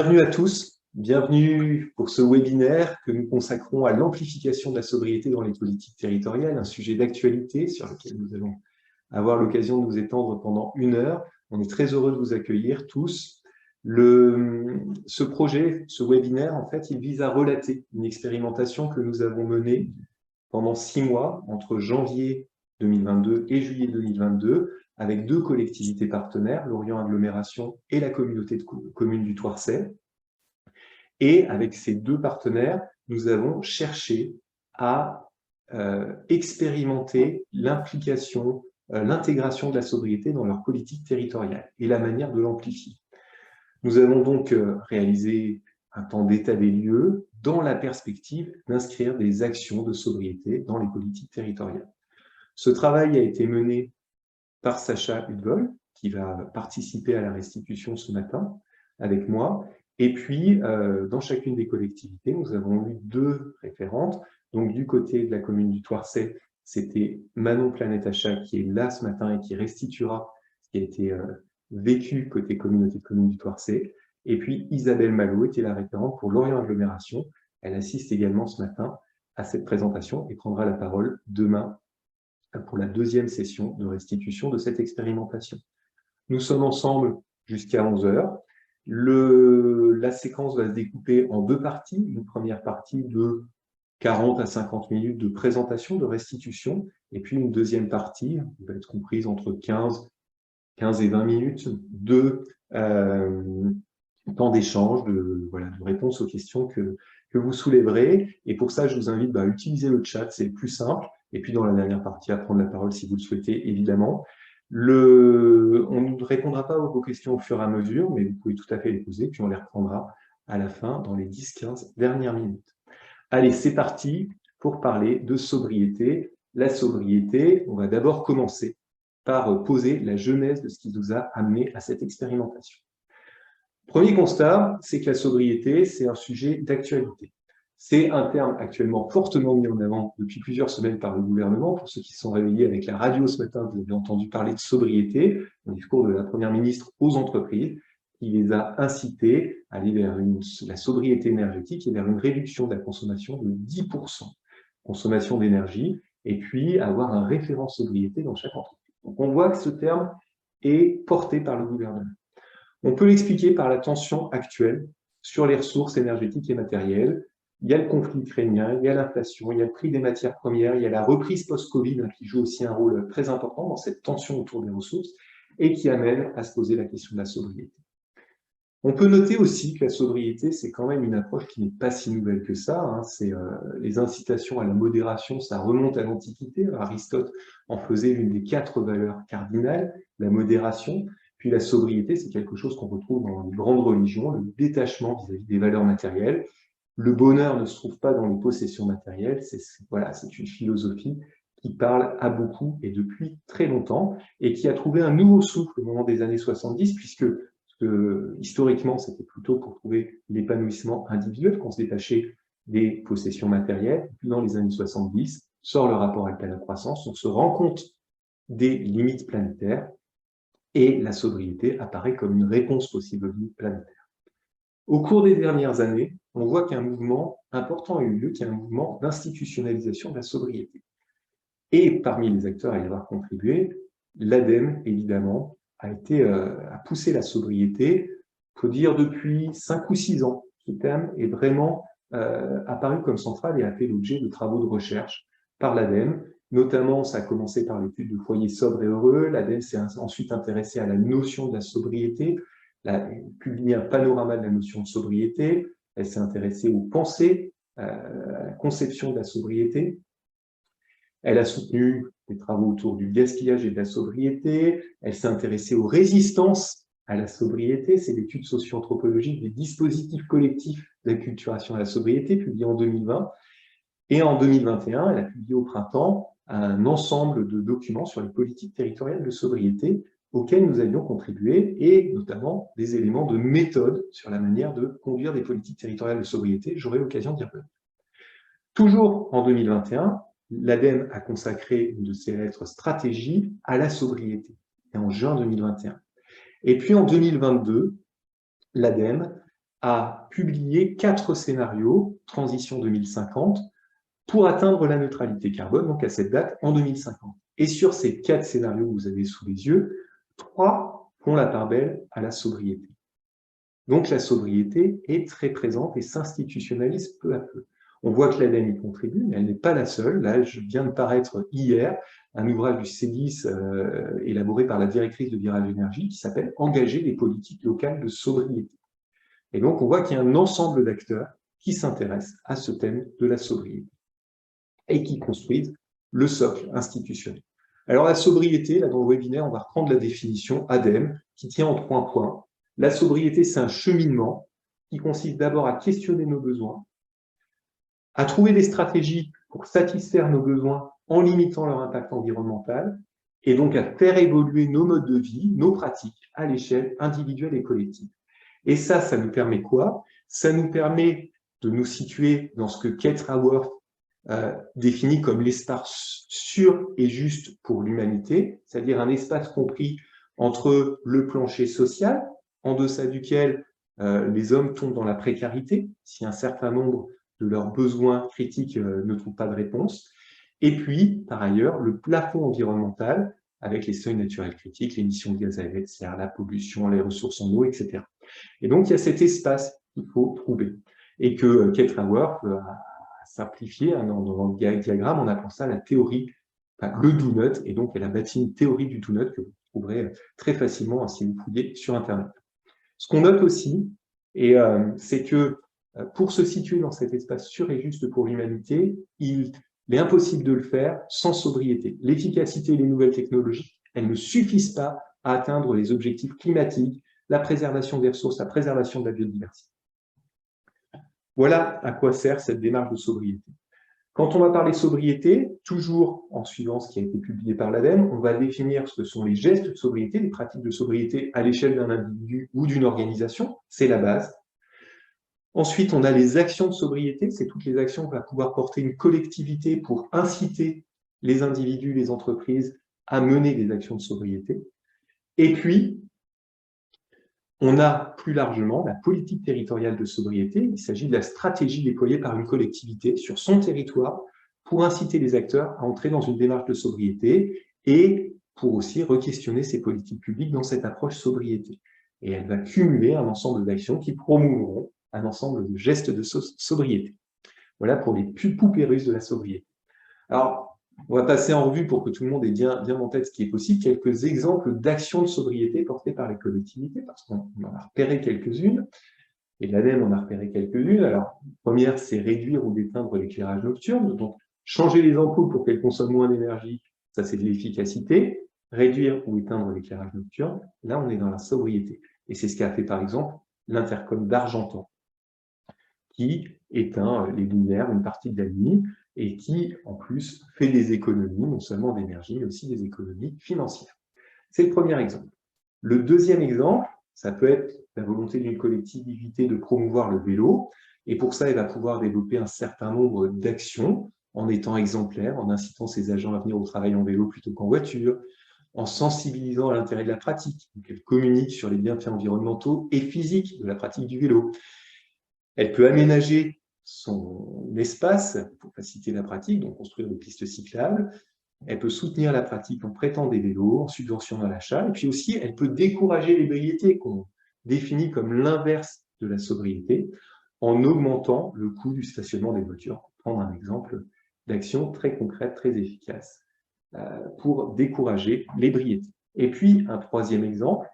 Bienvenue à tous, bienvenue pour ce webinaire que nous consacrons à l'amplification de la sobriété dans les politiques territoriales, un sujet d'actualité sur lequel nous allons avoir l'occasion de nous étendre pendant 1 heure. On est très heureux de vous accueillir tous. Ce projet, ce webinaire, en fait, il vise à relater une expérimentation que nous avons menée pendant 6 mois, entre janvier 2022 et juillet 2022, avec 2 collectivités partenaires, Lorient Agglomération et la communauté de communes du Thouarcet. Et avec ces 2 partenaires, nous avons cherché à expérimenter l'implication, l'intégration de la sobriété dans leur politique territoriale et la manière de l'amplifier. Nous avons donc réalisé un temps d'état des lieux dans la perspective d'inscrire des actions de sobriété dans les politiques territoriales. Ce travail a été mené par Sacha Hudvol, qui va participer à la restitution ce matin avec moi. Et puis, dans chacune des collectivités, nous avons eu 2 référentes. Donc, du côté de la commune du Thouarcet, c'était Manon Planète-Achat qui est là ce matin et qui restituera ce qui a été vécu côté communauté de communes du Thouarcet. Et puis, Isabelle Malo était la référente pour Lorient Agglomération. Elle assiste également ce matin à cette présentation et prendra la parole demain pour la 2e session de restitution de cette expérimentation. Nous sommes ensemble jusqu'à 11 heures. La séquence va se découper en 2 parties. Une première partie de 40 à 50 minutes de présentation, de restitution, et puis une deuxième partie, qui va être comprise entre 15 et 20 minutes de temps d'échange, de réponse aux questions que vous soulèverez. Et pour ça, je vous invite à utiliser le chat, c'est le plus simple. Et puis dans la dernière partie, à prendre la parole si vous le souhaitez, évidemment. On ne répondra pas à vos questions au fur et à mesure, mais vous pouvez tout à fait les poser, puis on les reprendra à la fin, dans les 10-15 dernières minutes. Allez, c'est parti pour parler de sobriété. La sobriété, on va d'abord commencer par poser la genèse de ce qui nous a amené à cette expérimentation. Premier constat, c'est que la sobriété, c'est un sujet d'actualité. C'est un terme actuellement fortement mis en avant depuis plusieurs semaines par le gouvernement. Pour ceux qui se sont réveillés avec la radio ce matin, vous avez entendu parler de sobriété, un discours de la Première ministre aux entreprises, qui les a incités à aller vers la sobriété énergétique et vers une réduction de la consommation de 10%, consommation d'énergie, et puis avoir un référent sobriété dans chaque entreprise. Donc on voit que ce terme est porté par le gouvernement. On peut l'expliquer par la tension actuelle sur les ressources énergétiques et matérielles. Il y a le conflit ukrainien, il y a l'inflation, il y a le prix des matières premières, il y a la reprise post-Covid qui joue aussi un rôle très important dans cette tension autour des ressources et qui amène à se poser la question de la sobriété. On peut noter aussi que la sobriété, c'est quand même une approche qui n'est pas si nouvelle que ça. C'est les incitations à la modération, ça remonte à l'Antiquité. Aristote en faisait l'une des 4 valeurs cardinales, la modération. Puis la sobriété, c'est quelque chose qu'on retrouve dans les grandes religions, le détachement vis-à-vis des valeurs matérielles. Le bonheur ne se trouve pas dans les possessions matérielles, c'est une philosophie qui parle à beaucoup et depuis très longtemps, et qui a trouvé un nouveau souffle au moment des années 70, puisque historiquement, c'était plutôt pour trouver l'épanouissement individuel qu'on se détachait des possessions matérielles. Puis dans les années 70, sort le rapport à la croissance, on se rend compte des limites planétaires, et la sobriété apparaît comme une réponse possible aux limites planétaires. Au cours des dernières années, on voit qu'un mouvement important a eu lieu, qui est un mouvement d'institutionnalisation de la sobriété. Et parmi les acteurs à y avoir contribué, l'ADEME, évidemment, a poussé la sobriété. Il faut dire depuis 5 ou 6 ans, ce thème est vraiment apparu comme central et a fait l'objet de travaux de recherche par l'ADEME. Notamment, ça a commencé par l'étude de foyers sobres et heureux. L'ADEME s'est ensuite intéressée à la notion de la sobriété. Elle a publié un panorama de la notion de sobriété. Elle s'est intéressée aux pensées, à la conception de la sobriété. Elle a soutenu des travaux autour du gaspillage et de la sobriété. Elle s'est intéressée aux résistances à la sobriété. C'est l'étude socio-anthropologique des dispositifs collectifs d'acculturation à la sobriété, publiée en 2020. Et en 2021, elle a publié au printemps un ensemble de documents sur les politiques territoriales de sobriété auxquels nous avions contribué, et notamment des éléments de méthode sur la manière de conduire des politiques territoriales de sobriété. J'aurai l'occasion d'y revenir. Toujours en 2021, l'ADEME a consacré une de ses lettres stratégie à la sobriété, et en juin 2021. Et puis en 2022, l'ADEME a publié 4 scénarios, transition 2050, pour atteindre la neutralité carbone, donc à cette date, en 2050. Et sur ces 4 scénarios que vous avez sous les yeux, 3 font la part belle à la sobriété. Donc la sobriété est très présente et s'institutionnalise peu à peu. On voit que l'ADEME y contribue, mais elle n'est pas la seule. Là, je viens de paraître hier un ouvrage du CEDIS élaboré par la directrice de Virage Énergie qui s'appelle « Engager les politiques locales de sobriété ». Et donc, on voit qu'il y a un ensemble d'acteurs qui s'intéressent à ce thème de la sobriété et qui construisent le socle institutionnel. Alors, la sobriété, là, dans le webinaire, on va reprendre la définition ADEME qui tient en 3 points. La sobriété, c'est un cheminement qui consiste d'abord à questionner nos besoins, à trouver des stratégies pour satisfaire nos besoins en limitant leur impact environnemental, et donc à faire évoluer nos modes de vie, nos pratiques à l'échelle individuelle et collective. Et ça nous permet quoi? Ça nous permet de nous situer dans ce que Kate Raworth définit comme l'espace sûr et juste pour l'humanité, c'est-à-dire un espace compris entre le plancher social, en deçà duquel les hommes tombent dans la précarité, si un certain nombre de leurs besoins critiques ne trouvent pas de réponse, et puis, par ailleurs, le plafond environnemental, avec les seuils naturels critiques, l'émission de gaz à effet de serre, la pollution, les ressources en eau, etc. Et donc, il y a cet espace qu'il faut trouver, et que Kate Raworth a simplifié dans le diagramme en appelant ça la théorie, le donut, et donc elle a bâti une théorie du donut que vous trouverez très facilement si vous fouillez sur Internet. Ce qu'on note aussi, c'est que pour se situer dans cet espace sûr et juste pour l'humanité, il est impossible de le faire sans sobriété. L'efficacité et les nouvelles technologies, elles ne suffisent pas à atteindre les objectifs climatiques, la préservation des ressources, la préservation de la biodiversité. Voilà à quoi sert cette démarche de sobriété. Quand on va parler sobriété, toujours en suivant ce qui a été publié par l'ADEME, on va définir ce que sont les gestes de sobriété, les pratiques de sobriété à l'échelle d'un individu ou d'une organisation, c'est la base. Ensuite, on a les actions de sobriété, c'est toutes les actions que va pouvoir porter une collectivité pour inciter les individus, les entreprises à mener des actions de sobriété. Et puis, on a plus largement la politique territoriale de sobriété. Il s'agit de la stratégie déployée par une collectivité sur son territoire pour inciter les acteurs à entrer dans une démarche de sobriété et pour aussi re-questionner ces politiques publiques dans cette approche sobriété. Et elle va cumuler un ensemble d'actions qui promouvront un ensemble de gestes de sobriété. Voilà pour les poupées russes de la sobriété. Alors, on va passer en revue pour que tout le monde ait bien en tête ce qui est possible, quelques exemples d'actions de sobriété portées par les collectivités, parce qu'on en a repéré quelques-unes, et l'ADEME en a repéré quelques-unes. Alors, la première, c'est réduire ou éteindre l'éclairage nocturne, donc changer les ampoules pour qu'elles consomment moins d'énergie, ça c'est de l'efficacité. Réduire ou éteindre l'éclairage nocturne, là on est dans la sobriété. Et c'est ce qu'a fait par exemple l'Intercom d'Argentan, qui éteint les lumières une partie de la nuit, et qui, en plus, fait des économies, non seulement d'énergie, mais aussi des économies financières. C'est le premier exemple. Le deuxième exemple, ça peut être la volonté d'une collectivité de promouvoir le vélo, et pour ça, elle va pouvoir développer un certain nombre d'actions, en étant exemplaire, en incitant ses agents à venir au travail en vélo plutôt qu'en voiture, en sensibilisant à l'intérêt de la pratique. Donc, elle communique sur les bienfaits environnementaux et physiques de la pratique du vélo. Elle peut aménager son espace pour faciliter la pratique, donc construire des pistes cyclables. Elle peut soutenir la pratique en prêtant des vélos, en subventionnant l'achat. Et puis aussi, elle peut décourager l'ébriété, qu'on définit comme l'inverse de la sobriété, en augmentant le coût du stationnement des voitures. Pour prendre un exemple d'action très concrète, très efficace, pour décourager l'ébriété. Et puis, un troisième exemple,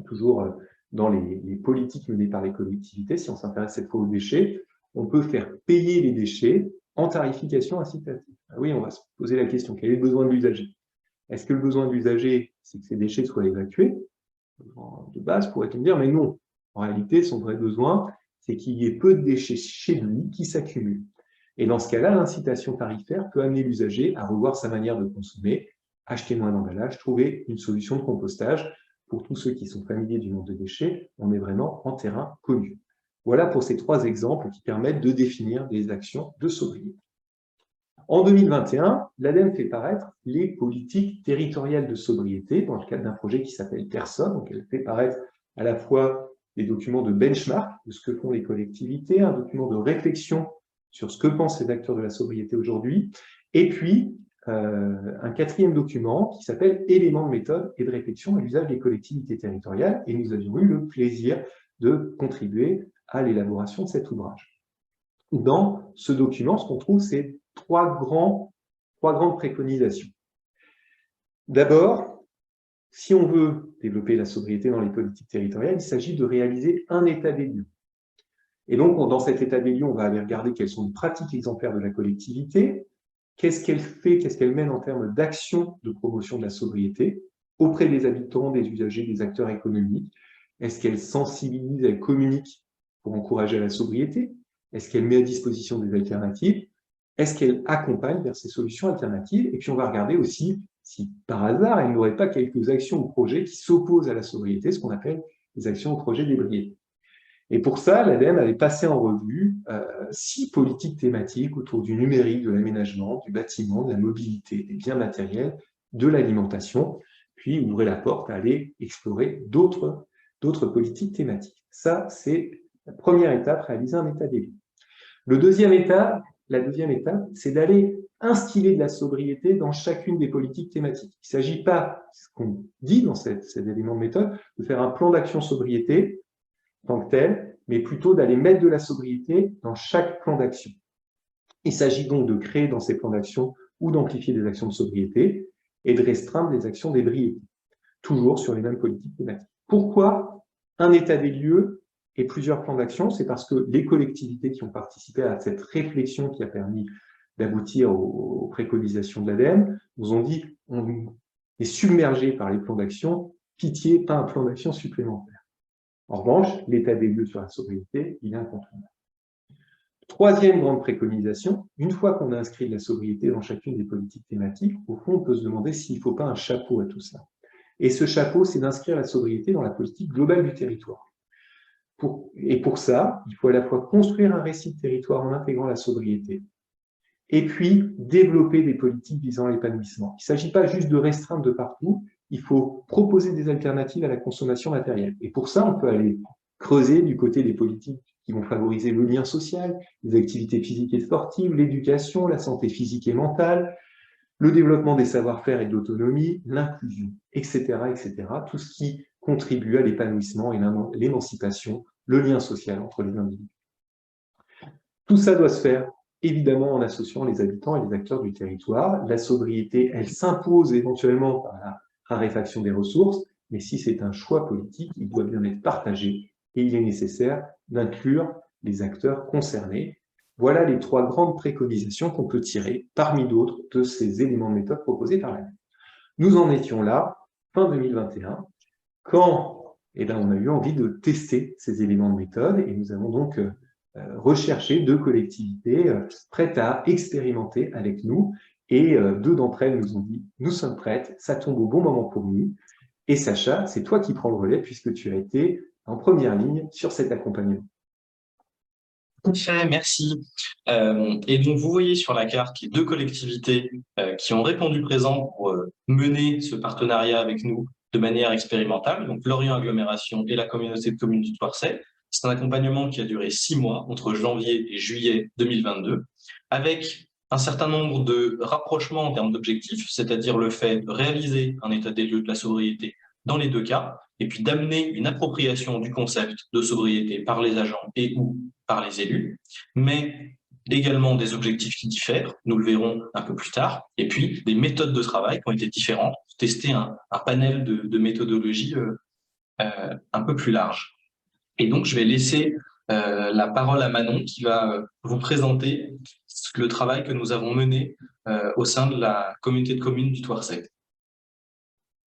toujours dans les politiques menées par les collectivités, si on s'intéresse cette fois aux déchets, on peut faire payer les déchets en tarification incitative. Ah oui, on va se poser la question, quel est le besoin de l'usager? Est-ce que le besoin de l'usager, c'est que ces déchets soient évacués? De base, pourrait-on dire, mais non. En réalité, son vrai besoin, c'est qu'il y ait peu de déchets chez lui qui s'accumulent. Et dans ce cas-là, l'incitation tarifaire peut amener l'usager à revoir sa manière de consommer, acheter moins d'emballage, trouver une solution de compostage. Pour tous ceux qui sont familiers du monde de déchets, on est vraiment en terrain connu. Voilà pour ces 3 exemples qui permettent de définir des actions de sobriété. En 2021, l'ADEME fait paraître les politiques territoriales de sobriété dans le cadre d'un projet qui s'appelle Personne. Donc, elle fait paraître à la fois des documents de benchmark de ce que font les collectivités, un document de réflexion sur ce que pensent les acteurs de la sobriété aujourd'hui, et puis un quatrième document qui s'appelle « Éléments de méthode et de réflexion à l'usage des collectivités territoriales », et nous avions eu le plaisir de contribuer à l'élaboration de cet ouvrage. Dans ce document, ce qu'on trouve, c'est trois grandes préconisations. D'abord, si on veut développer la sobriété dans les politiques territoriales, il s'agit de réaliser un état des lieux. Et donc, dans cet état des lieux, on va aller regarder quelles sont les pratiques exemplaires de la collectivité, qu'est-ce qu'elle fait, qu'est-ce qu'elle mène en termes d'action de promotion de la sobriété auprès des habitants, des usagers, des acteurs économiques. Est-ce qu'elle sensibilise, elle communique pour encourager la sobriété? Est-ce qu'elle met à disposition des alternatives? Est-ce qu'elle accompagne vers ces solutions alternatives? Et puis, on va regarder aussi si, par hasard, elle n'aurait pas quelques actions ou projets qui s'opposent à la sobriété, ce qu'on appelle les actions ou projets d'ébriété. Et pour ça, l'ADEME avait passé en revue 6 politiques thématiques autour du numérique, de l'aménagement, du bâtiment, de la mobilité, des biens matériels, de l'alimentation, puis ouvrait la porte à aller explorer d'autres politiques thématiques. Ça, c'est la première étape, réaliser un état des lieux. La deuxième étape, c'est d'aller instiller de la sobriété dans chacune des politiques thématiques. Il ne s'agit pas, ce qu'on dit dans cet élément de méthode, de faire un plan d'action sobriété tant que tel, mais plutôt d'aller mettre de la sobriété dans chaque plan d'action. Il s'agit donc de créer dans ces plans d'action ou d'amplifier des actions de sobriété et de restreindre les actions d'ébriété, toujours sur les mêmes politiques thématiques. Pourquoi un état des lieux et plusieurs plans d'action? C'est parce que les collectivités qui ont participé à cette réflexion qui a permis d'aboutir aux préconisations de l'ADEME nous ont dit on est submergé par les plans d'action, pitié, pas un plan d'action supplémentaire. En revanche, l'état des lieux sur la sobriété, il est incontournable. Troisième grande préconisation, une fois qu'on a inscrit de la sobriété dans chacune des politiques thématiques, au fond, on peut se demander s'il ne faut pas un chapeau à tout ça. Et ce chapeau, c'est d'inscrire la sobriété dans la politique globale du territoire. Et pour ça, il faut à la fois construire un récit de territoire en intégrant la sobriété, et puis développer des politiques visant l'épanouissement. Il ne s'agit pas juste de restreindre de partout, il faut proposer des alternatives à la consommation matérielle. Et pour ça, on peut aller creuser du côté des politiques qui vont favoriser le lien social, les activités physiques et sportives, l'éducation, la santé physique et mentale, le développement des savoir-faire et de l'autonomie, l'inclusion, etc., etc. Tout ce qui contribue à l'épanouissement et l'émancipation, le lien social entre les individus. Tout ça doit se faire évidemment en associant les habitants et les acteurs du territoire. La sobriété, elle s'impose éventuellement par la raréfaction des ressources, mais si c'est un choix politique, il doit bien être partagé et il est nécessaire d'inclure les acteurs concernés. Voilà les 3 grandes préconisations qu'on peut tirer, parmi d'autres, de ces éléments de méthode proposés par l'ADEME. Nous en étions là, fin 2021, quand on a eu envie de tester ces éléments de méthode et nous avons donc recherché 2 collectivités prêtes à expérimenter avec nous. Et 2 d'entre elles nous ont dit « Nous sommes prêtes, ça tombe au bon moment pour nous. » Et Sacha, c'est toi qui prends le relais puisque tu as été en première ligne sur cet accompagnement. Parfait, merci. Et donc, vous voyez sur la carte les 2 collectivités qui ont répondu présent pour mener ce partenariat avec nous de manière expérimentale, donc Lorient Agglomération et la communauté de communes du Thouarset. C'est un accompagnement qui a duré 6 mois, entre janvier et juillet 2022, avec un certain nombre de rapprochements en termes d'objectifs, c'est-à-dire le fait de réaliser un état des lieux de la sobriété dans les 2 cas, et puis d'amener une appropriation du concept de sobriété par les agents et ou par les élus, mais également des objectifs qui diffèrent, nous le verrons un peu plus tard, et puis des méthodes de travail qui ont été différentes, tester un panel de méthodologies un peu plus large. Et donc, je vais laisser la parole à Manon qui va vous présenter le travail que nous avons mené au sein de la communauté de communes du Thouarset.